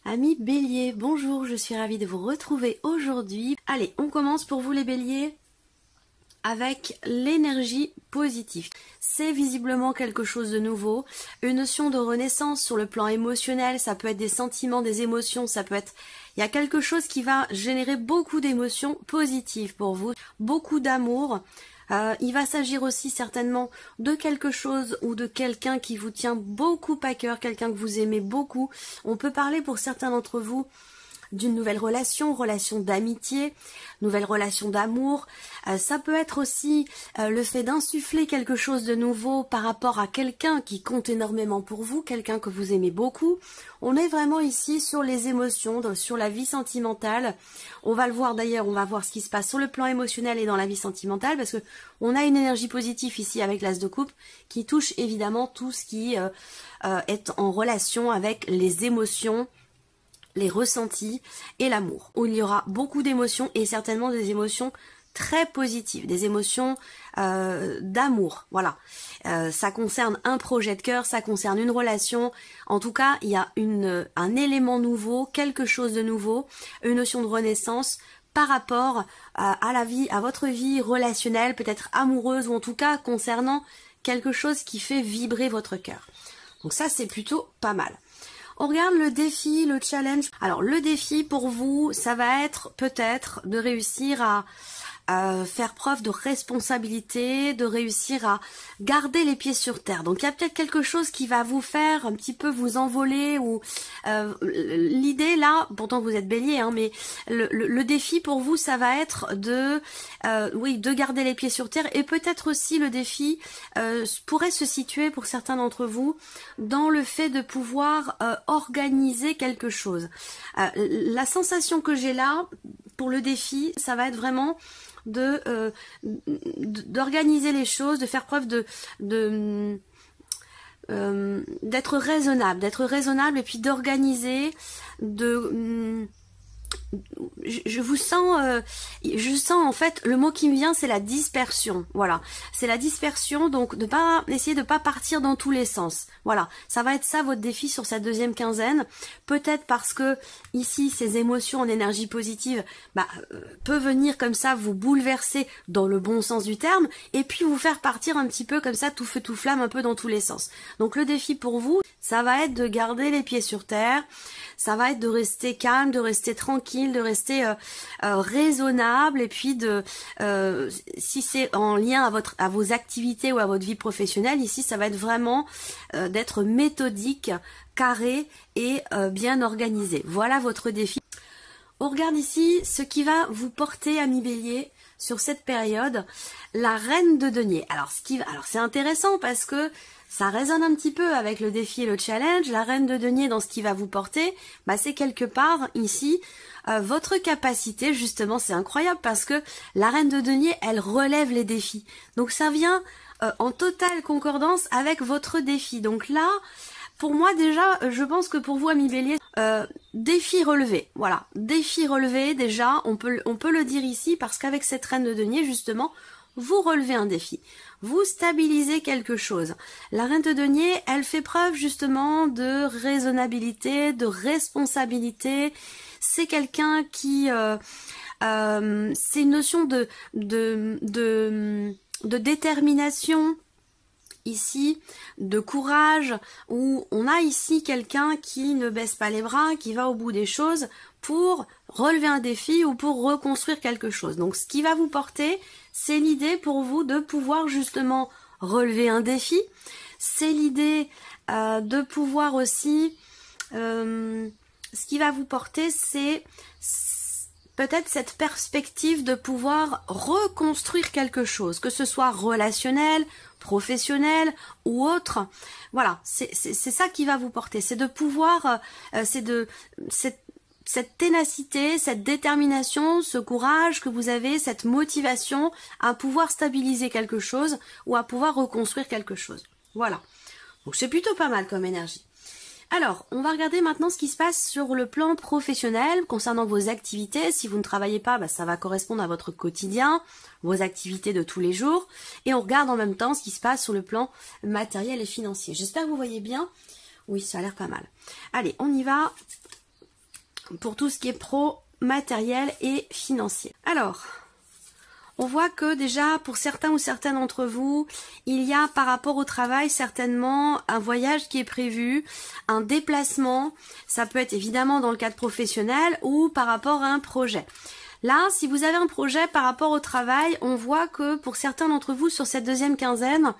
Amis Bélier, bonjour, je suis ravie de vous retrouver aujourd'hui. Allez, on commence pour vous les Béliers avec l'énergie positive. C'est visiblement quelque chose de nouveau, une notion de renaissance sur le plan émotionnel, ça peut être des sentiments, des émotions, ça peut être... Il y a quelque chose qui va générer beaucoup d'émotions positives pour vous, beaucoup d'amour. Il va s'agir aussi certainement de quelque chose ou de quelqu'un qui vous tient beaucoup à cœur, quelqu'un que vous aimez beaucoup. On peut parler pour certains d'entre vous d'une nouvelle relation d'amitié, nouvelle relation d'amour. Ça peut être aussi le fait d'insuffler quelque chose de nouveau par rapport à quelqu'un qui compte énormément pour vous, quelqu'un que vous aimez beaucoup. On est vraiment ici sur les émotions, sur la vie sentimentale. On va le voir d'ailleurs, on va voir ce qui se passe sur le plan émotionnel et dans la vie sentimentale parce que on a une énergie positive ici avec l'As de coupe qui touche évidemment tout ce qui est en relation avec les émotions, les ressentis et l'amour, où il y aura beaucoup d'émotions et certainement des émotions très positives, des émotions d'amour, voilà. Ça concerne un projet de cœur, ça concerne une relation, en tout cas il y a un élément nouveau, quelque chose de nouveau, une notion de renaissance par rapport à la vie, à votre vie relationnelle, peut-être amoureuse ou en tout cas concernant quelque chose qui fait vibrer votre cœur. Donc ça c'est plutôt pas mal. On regarde le défi, le challenge. Alors le défi pour vous, ça va être peut-être de réussir à faire preuve de responsabilité, de réussir à garder les pieds sur terre. Donc il y a peut-être quelque chose qui va vous faire un petit peu vous envoler ou l'idée là, pourtant vous êtes Bélier, hein, mais le défi pour vous, ça va être de garder les pieds sur terre et peut-être aussi le défi pourrait se situer pour certains d'entre vous dans le fait de pouvoir organiser quelque chose. La sensation que j'ai là pour le défi, ça va être vraiment d'organiser les choses, de faire preuve d'être raisonnable et puis d'organiser, je sens en fait, le mot qui me vient c'est la dispersion, voilà, c'est la dispersion, donc essayer de pas partir dans tous les sens, voilà, ça va être ça votre défi sur cette deuxième quinzaine, peut-être parce que ici ces émotions en énergie positive peut venir comme ça vous bouleverser dans le bon sens du terme et puis vous faire partir un petit peu comme ça tout feu tout flamme un peu dans tous les sens. Donc le défi pour vous, ça va être de garder les pieds sur terre, ça va être de rester calme, de rester tranquille, de rester raisonnable et puis si c'est en lien à vos activités ou à votre vie professionnelle, ici ça va être vraiment d'être méthodique, carré et bien organisé. Voilà votre défi. On regarde ici ce qui va vous porter, amis Bélier, sur cette période, la reine de denier. Alors c'est intéressant parce que ça résonne un petit peu avec le défi et le challenge. La reine de denier dans ce qui va vous porter, c'est quelque part ici votre capacité, justement, c'est incroyable parce que la reine de denier, elle relève les défis. Donc ça vient en totale concordance avec votre défi. Donc là, pour moi déjà, je pense que pour vous, amis Bélier, défi relevé, voilà, défi relevé déjà, on peut le dire ici parce qu'avec cette reine de denier, justement, vous relevez un défi, vous stabilisez quelque chose. La reine de denier, elle fait preuve justement de raisonnabilité, de responsabilité. C'est quelqu'un qui, c'est une notion de détermination ici, de courage, où on a ici quelqu'un qui ne baisse pas les bras, qui va au bout des choses pour relever un défi ou pour reconstruire quelque chose. Donc ce qui va vous porter, c'est l'idée pour vous de pouvoir justement relever un défi, c'est l'idée de pouvoir aussi, ce qui va vous porter, c'est peut-être cette perspective de pouvoir reconstruire quelque chose, que ce soit relationnel, professionnel ou autre. Voilà, c'est ça qui va vous porter, c'est de pouvoir, cette ténacité, cette détermination, ce courage que vous avez, cette motivation à pouvoir stabiliser quelque chose ou à pouvoir reconstruire quelque chose. Voilà, donc c'est plutôt pas mal comme énergie. Alors, on va regarder maintenant ce qui se passe sur le plan professionnel concernant vos activités. Si vous ne travaillez pas, ça va correspondre à votre quotidien, vos activités de tous les jours. Et on regarde en même temps ce qui se passe sur le plan matériel et financier. J'espère que vous voyez bien. Oui, ça a l'air pas mal. Allez, on y va. pour tout ce qui est pro, matériel et financier. Alors, on voit que déjà pour certains ou certaines d'entre vous, il y a par rapport au travail certainement un voyage qui est prévu, un déplacement, ça peut être évidemment dans le cadre professionnel ou par rapport à un projet. Là, si vous avez un projet par rapport au travail, on voit que pour certains d'entre vous sur cette deuxième quinzaine,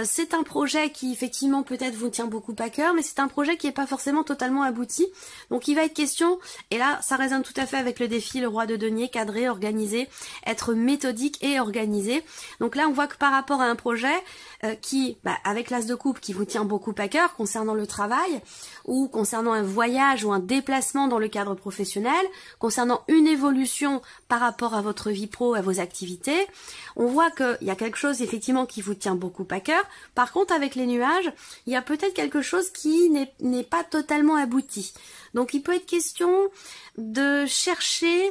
c'est un projet qui effectivement peut-être vous tient beaucoup à cœur, mais c'est un projet qui n'est pas forcément totalement abouti. Donc il va être question, et là ça résonne tout à fait avec le défi le roi de denier, cadrer, organiser, être méthodique et organisé. Donc là on voit que par rapport à un projet qui, avec l'as de coupe qui vous tient beaucoup à cœur concernant le travail, ou concernant un voyage ou un déplacement dans le cadre professionnel, concernant une évolution par rapport à votre vie pro, à vos activités, on voit qu'il y a quelque chose effectivement qui vous tient beaucoup à cœur. Par contre, avec les nuages, il y a peut-être quelque chose qui n'est pas totalement abouti. Donc, il peut être question de chercher,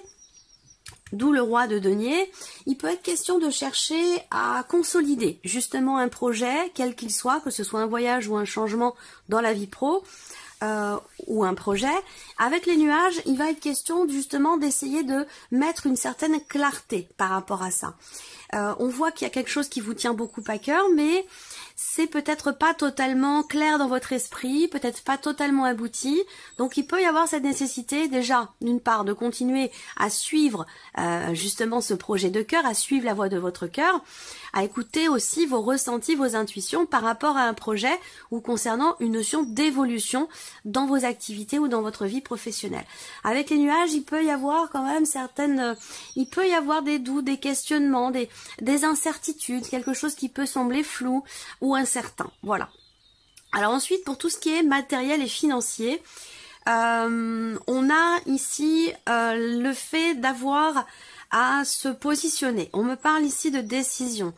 d'où le roi de denier, il peut être question de chercher à consolider justement un projet, quel qu'il soit, que ce soit un voyage ou un changement dans la vie pro, ou un projet. Avec les nuages, il va être question justement d'essayer de mettre une certaine clarté par rapport à ça. On voit qu'il y a quelque chose qui vous tient beaucoup à cœur, mais c'est peut-être pas totalement clair dans votre esprit, peut-être pas totalement abouti. Donc il peut y avoir cette nécessité déjà, d'une part, de continuer à suivre justement ce projet de cœur, à suivre la voie de votre cœur, à écouter aussi vos ressentis, vos intuitions par rapport à un projet ou concernant une notion d'évolution dans vos activités ou dans votre vie professionnelle. Avec les nuages, il peut y avoir quand même il peut y avoir des doutes, des questionnements, des incertitudes, quelque chose qui peut sembler flou ou incertain. Voilà. Alors ensuite, pour tout ce qui est matériel et financier, on a ici le fait d'avoir à se positionner. On me parle ici de décision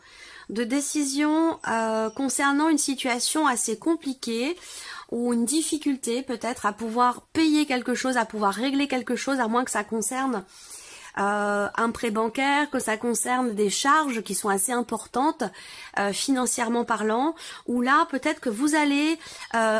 concernant une situation assez compliquée ou une difficulté peut-être à pouvoir payer quelque chose, à pouvoir régler quelque chose, à moins que ça concerne un prêt bancaire, que ça concerne des charges qui sont assez importantes financièrement parlant, où là peut-être que vous allez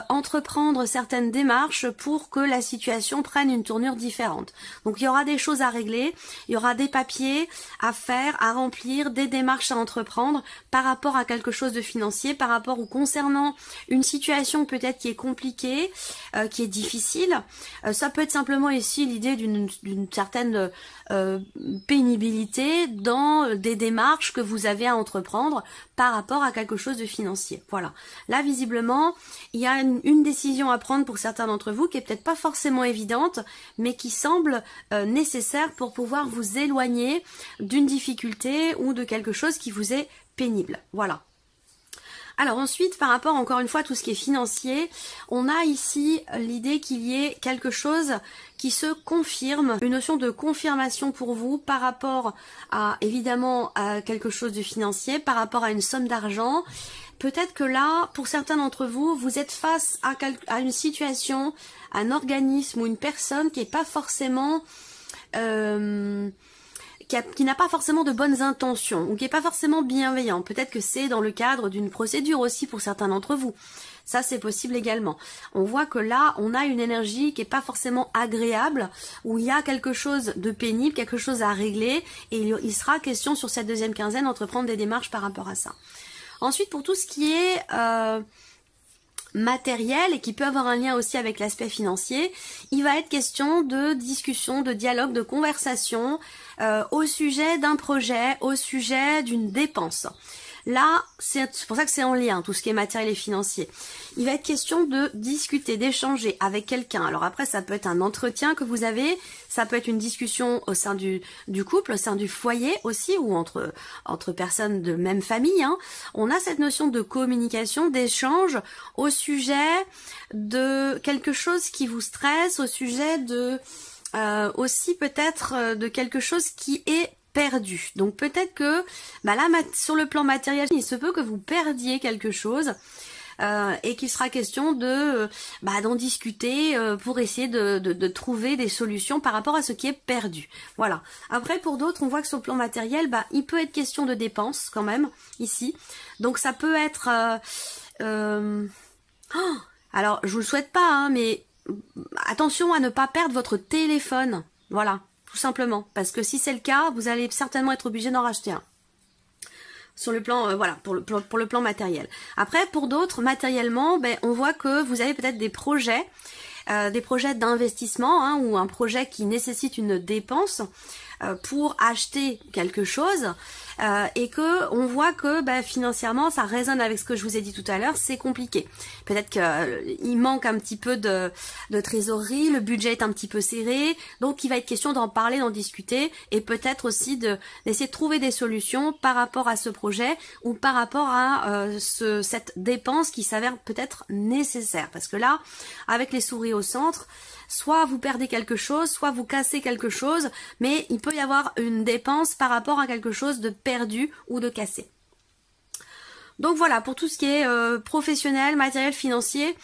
entreprendre certaines démarches pour que la situation prenne une tournure différente. Donc il y aura des choses à régler, il y aura des papiers à faire, à remplir, des démarches à entreprendre par rapport à quelque chose de financier, par rapport ou concernant une situation peut-être qui est compliquée, qui est difficile. Ça peut être simplement ici l'idée d'une certaine pénibilité dans des démarches que vous avez à entreprendre par rapport à quelque chose de financier. Voilà. Là, visiblement, il y a une décision à prendre pour certains d'entre vous qui est peut-être pas forcément évidente, mais qui semble nécessaire pour pouvoir vous éloigner d'une difficulté ou de quelque chose qui vous est pénible. Voilà. Alors ensuite, par rapport encore une fois à tout ce qui est financier, on a ici l'idée qu'il y ait quelque chose qui se confirme, une notion de confirmation pour vous par rapport à évidemment à quelque chose de financier, par rapport à une somme d'argent. Peut-être que là, pour certains d'entre vous, vous êtes face à une situation, un organisme ou une personne qui n'est pas forcément qui n'a pas forcément de bonnes intentions ou qui n'est pas forcément bienveillant. Peut-être que c'est dans le cadre d'une procédure aussi pour certains d'entre vous. Ça, c'est possible également. On voit que là, on a une énergie qui n'est pas forcément agréable, où il y a quelque chose de pénible, quelque chose à régler, et il sera question sur cette deuxième quinzaine d'entreprendre des démarches par rapport à ça. Ensuite, pour tout ce qui est matériel et qui peut avoir un lien aussi avec l'aspect financier, il va être question de discussion, de dialogue, de conversation au sujet d'un projet, au sujet d'une dépense. Là, c'est pour ça que c'est en lien, tout ce qui est matériel et financier. Il va être question de discuter, d'échanger avec quelqu'un. Alors après, ça peut être un entretien que vous avez, ça peut être une discussion au sein du couple, au sein du foyer aussi, ou entre personnes de même famille. Hein. On a cette notion de communication, d'échange au sujet de quelque chose qui vous stresse, au sujet de aussi peut-être de quelque chose qui est perdu. Donc peut-être que là sur le plan matériel, il se peut que vous perdiez quelque chose et qu'il sera question de d'en discuter pour essayer de trouver des solutions par rapport à ce qui est perdu. Voilà. Après pour d'autres, on voit que sur le plan matériel, il peut être question de dépenses quand même ici. Donc ça peut être alors je vous le souhaite pas, hein, mais attention à ne pas perdre votre téléphone. Voilà, tout simplement. Parce que si c'est le cas, vous allez certainement être obligé d'en racheter un. Sur le plan, voilà, pour le plan matériel. Après, pour d'autres, matériellement, on voit que vous avez peut-être des projets d'investissement, hein, ou un projet qui nécessite une dépense pour acheter quelque chose, et que on voit que financièrement ça résonne avec ce que je vous ai dit tout à l'heure, c'est compliqué. Peut-être qu'il manque un petit peu de trésorerie, le budget est un petit peu serré, donc il va être question d'en parler, d'en discuter, et peut-être aussi d'essayer de trouver des solutions par rapport à ce projet ou par rapport à cette dépense qui s'avère peut-être nécessaire. Parce que là, avec les souris au centre, soit vous perdez quelque chose, soit vous cassez quelque chose, mais il peut y avoir une dépense par rapport à quelque chose de perdu ou de cassé. Donc voilà, pour tout ce qui est professionnel, matériel, financier,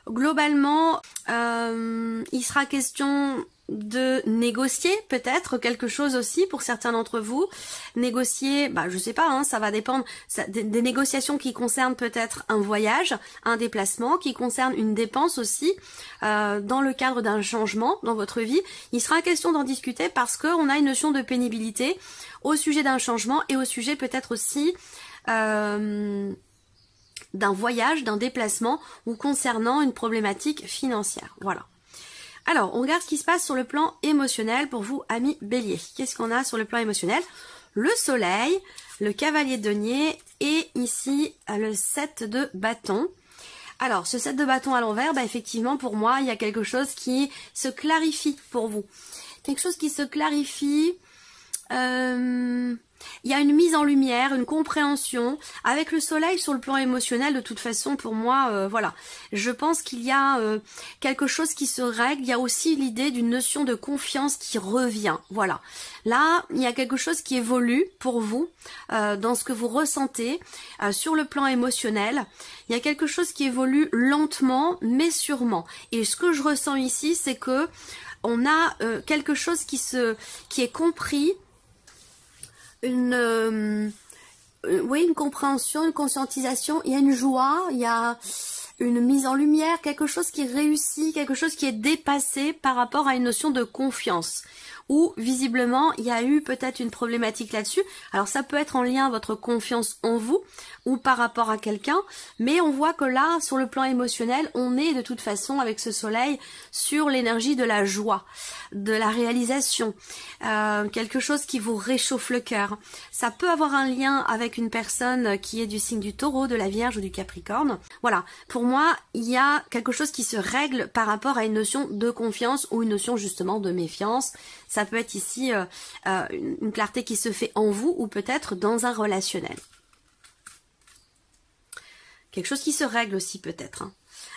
globalement, il sera question de négocier peut-être quelque chose aussi pour certains d'entre vous. Négocier, je sais pas, hein, ça va dépendre des négociations qui concernent peut-être un voyage, un déplacement, qui concernent une dépense aussi dans le cadre d'un changement dans votre vie. Il sera question d'en discuter parce qu'on a une notion de pénibilité au sujet d'un changement et au sujet peut-être aussi d'un voyage, d'un déplacement ou concernant une problématique financière. Voilà. Alors, on regarde ce qui se passe sur le plan émotionnel pour vous, amis Bélier. Qu'est-ce qu'on a sur le plan émotionnel? Le soleil, le cavalier de denier et ici le 7 de bâton. Alors, ce 7 de bâton à l'envers, effectivement, pour moi, il y a quelque chose qui se clarifie pour vous. Quelque chose qui se clarifie. Il y a une mise en lumière, une compréhension. Avec le soleil sur le plan émotionnel, de toute façon, pour moi, voilà. Je pense qu'il y a quelque chose qui se règle. Il y a aussi l'idée d'une notion de confiance qui revient. Voilà. Là, il y a quelque chose qui évolue pour vous dans ce que vous ressentez sur le plan émotionnel. Il y a quelque chose qui évolue lentement, mais sûrement. Et ce que je ressens ici, c'est que on a quelque chose qui est compris. Une compréhension, une conscientisation, il y a une joie, il y a une mise en lumière, quelque chose qui réussit, quelque chose qui est dépassé par rapport à une notion de confiance. Ou visiblement, il y a eu peut-être une problématique là-dessus. Alors ça peut être en lien votre confiance en vous ou par rapport à quelqu'un, mais on voit que là, sur le plan émotionnel, on est de toute façon avec ce soleil sur l'énergie de la joie, de la réalisation, quelque chose qui vous réchauffe le cœur. Ça peut avoir un lien avec une personne qui est du signe du Taureau, de la Vierge ou du Capricorne. Voilà, pour moi, il y a quelque chose qui se règle par rapport à une notion de confiance ou une notion justement de méfiance. Ça peut être ici une clarté qui se fait en vous ou peut-être dans un relationnel. Quelque chose qui se règle aussi peut-être. Hein.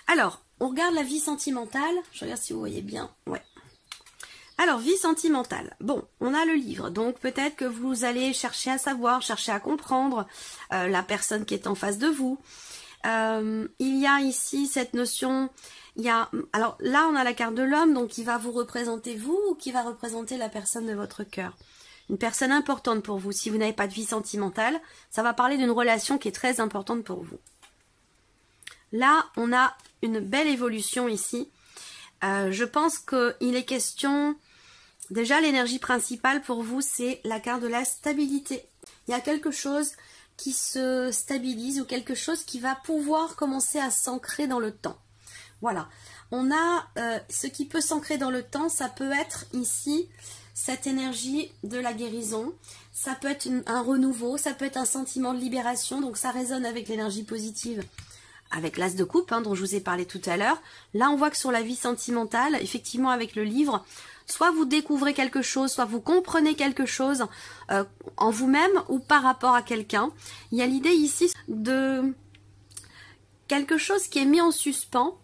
Alors, on regarde la vie sentimentale. Je regarde si vous voyez bien. Ouais. Alors, vie sentimentale. Bon, on a le livre. Donc, peut-être que vous allez chercher à savoir, chercher à comprendre la personne qui est en face de vous. Il y a ici cette notion... alors là, on a la carte de l'homme, donc qui va vous représenter vous ou qui va représenter la personne de votre cœur. Une personne importante pour vous. Si vous n'avez pas de vie sentimentale, ça va parler d'une relation qui est très importante pour vous. Là, on a une belle évolution ici. Je pense qu'il est question... Déjà, l'énergie principale pour vous, c'est la carte de la stabilité. Il y a quelque chose qui se stabilise ou quelque chose qui va pouvoir commencer à s'ancrer dans le temps. Voilà, on a ce qui peut s'ancrer dans le temps, ça peut être ici cette énergie de la guérison, ça peut être un renouveau, ça peut être un sentiment de libération, donc ça résonne avec l'énergie positive, avec l'as de coupe dont je vous ai parlé tout à l'heure. Là on voit que sur la vie sentimentale, effectivement avec le livre, soit vous découvrez quelque chose, soit vous comprenez quelque chose en vous-même ou par rapport à quelqu'un. Il y a l'idée ici de quelque chose qui est mis en suspens,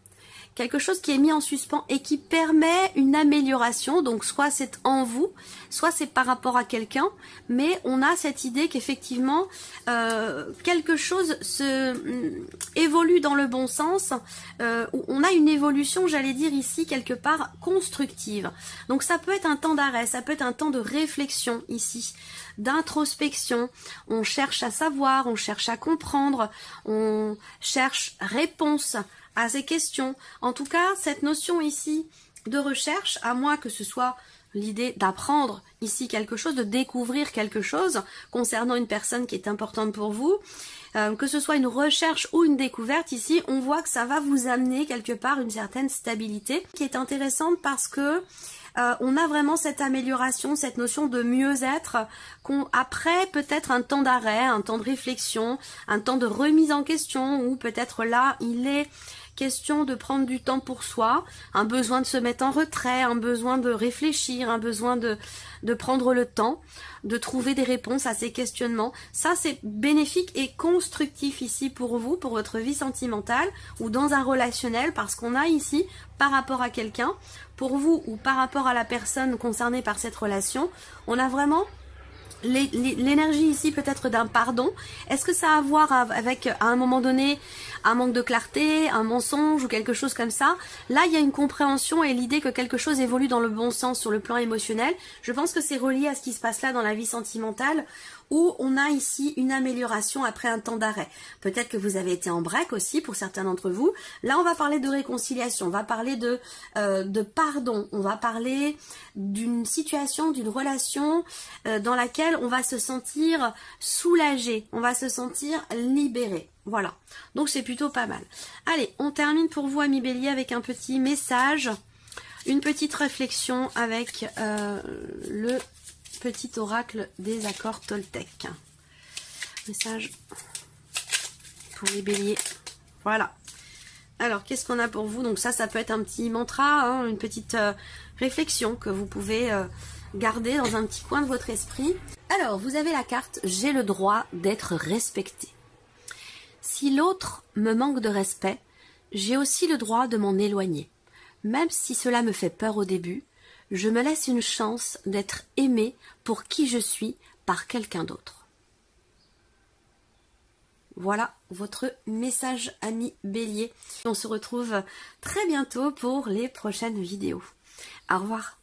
et qui permet une amélioration, donc soit c'est en vous, soit c'est par rapport à quelqu'un, mais on a cette idée qu'effectivement quelque chose évolue dans le bon sens, on a une évolution, j'allais dire ici, quelque part constructive. Donc ça peut être un temps d'arrêt, ça peut être un temps de réflexion ici, d'introspection, on cherche à savoir, on cherche à comprendre, on cherche réponse à ces questions. En tout cas, cette notion ici de recherche, à moins que ce soit l'idée d'apprendre ici quelque chose, de découvrir quelque chose concernant une personne qui est importante pour vous, que ce soit une recherche ou une découverte, ici on voit que ça va vous amener quelque part une certaine stabilité qui est intéressante parce que on a vraiment cette amélioration, cette notion de mieux-être après peut-être un temps d'arrêt, un temps de réflexion, un temps de remise en question, ou peut-être là il est question de prendre du temps pour soi, un besoin de se mettre en retrait, un besoin de réfléchir, un besoin de prendre le temps, de trouver des réponses à ces questionnements. Ça, c'est bénéfique et constructif ici pour vous, pour votre vie sentimentale ou dans un relationnel, parce qu'on a ici, par rapport à quelqu'un, pour vous ou par rapport à la personne concernée par cette relation, on a vraiment l'énergie ici peut-être d'un pardon. Est-ce que ça a à voir avec, à un moment donné, un manque de clarté, un mensonge ou quelque chose comme ça? Là, il y a une compréhension et l'idée que quelque chose évolue dans le bon sens sur le plan émotionnel. Je pense que c'est relié à ce qui se passe là dans la vie sentimentale, où on a ici une amélioration après un temps d'arrêt. Peut-être que vous avez été en break aussi pour certains d'entre vous. Là, on va parler de réconciliation, on va parler de pardon, on va parler d'une situation, d'une relation dans laquelle on va se sentir soulagé, on va se sentir libéré. Voilà, donc c'est plutôt pas mal. Allez, on termine pour vous, amis Bélier, avec un petit message, une petite réflexion avec le petit oracle des accords Toltec. Message pour les Béliers. Voilà. Alors, qu'est-ce qu'on a pour vous? Donc ça peut être un petit mantra, hein, une petite réflexion que vous pouvez garder dans un petit coin de votre esprit. Alors, vous avez la carte « J'ai le droit d'être respecté ». Si l'autre me manque de respect, j'ai aussi le droit de m'en éloigner. Même si cela me fait peur au début, je me laisse une chance d'être aimé pour qui je suis par quelqu'un d'autre. Voilà votre message, ami Bélier. On se retrouve très bientôt pour les prochaines vidéos. Au revoir.